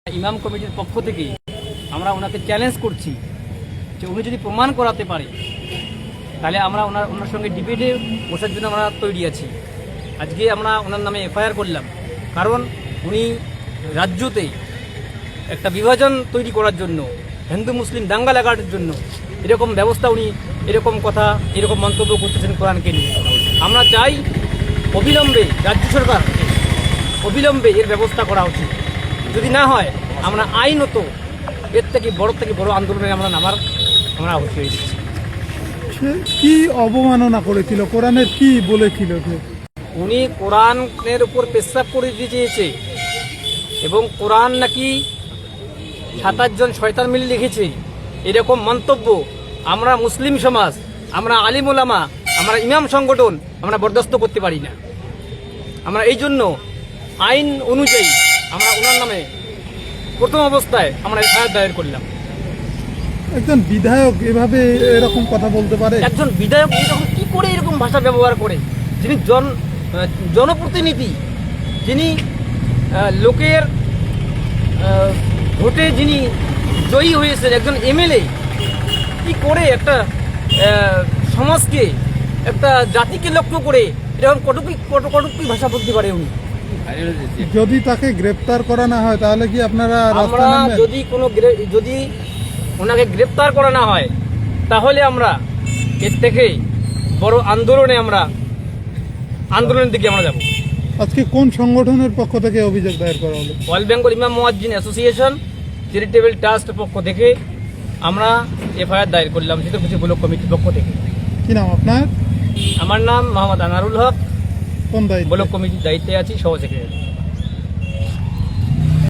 ইমাম কমিটির পক্ষ থেকে আমরা ওনাকে চ্যালেঞ্জ করছি যে উনি যদি প্রমাণ করাতে পারে তাহলে আমরা ওনার সঙ্গে ডিবেটে বসার জন্য আমরা তৈরি আছি। আজকে আমরা ওনার নামে এফআইআর করলাম, কারণ উনি রাজ্যতে একটা বিভাজন তৈরি করার জন্য, হিন্দু মুসলিম দাঙ্গা লাগানোর জন্য এরকম ব্যবস্থা, উনি এরকম কথা এরকম মন্তব্য করতেছেন কোরআনকে নিয়ে। আমরা চাই অবিলম্বে রাজ্য সরকার অবিলম্বে এর ব্যবস্থা করা উচিত। যদি না হয় আমরা আইনত এর থেকে বড় আন্দোলনে আমরা হুঁশিয়ারি দিচ্ছি। কি অবমাননা করেছিল, কোরআনের কি বলেছিল? উনি কোরআনের উপর পেশাব করে দিতে চেয়েছে এবং কোরআন নাকি 27 জন শয়তান মিলে লিখেছে, এরকম মন্তব্য আমরা মুসলিম সমাজ, আমরা আলিম ওলামা, আমরা ইমাম সংগঠন আমরা বরদাস্ত করতে পারি না। আমরা এই জন্য আইন অনুযায়ী আমরা ওনার নামে প্রথম অবস্থায় আমরা এফআইআর দায়ের করলাম। একজন বিধায়ক এভাবে এরকম কথা বলতে পারে? একজন বিধায়ক এরকম কি করে এরকম ভাষা ব্যবহার করে? যিনি জনপ্রতিনিধি, যিনি লোকের ভোটে যিনি জয়ী হয়েছেন, একজন এমএলএ, কি করে একটা সমাজকে, একটা জাতিকে লক্ষ্য করে এরকম কটুক্তি ভাষা বলতে পারে উনি? যদি তাকে গ্রেপ্তার করা না হয় তাহলে কি আপনারা আমরা যদি ওনাকে গ্রেপ্তার করা না হয় তাহলে আমরা এর থেকে বড় আন্দোলনের দিকে আমরা যাব। আজকে কোন সংগঠনের পক্ষ থেকে অভিযোগ দায়ের করা হলো? অল বেঙ্গল ইমাম মুয়াজ্জিন অ্যাসোসিয়েশন চ্যারিটেবল ট্রাস্টের পক্ষ থেকে আমরা এফআইআর দায়ের করলাম, শীতলকুচি ব্লক কমিটির পক্ষ থেকে। কি নাম আপনার? আমার নাম মোহাম্মদ আনারুল হক, কোন দায়িত্ব? ব্লক কমিটির দায়িত্বে আছি, সহ সেক্রেটারি।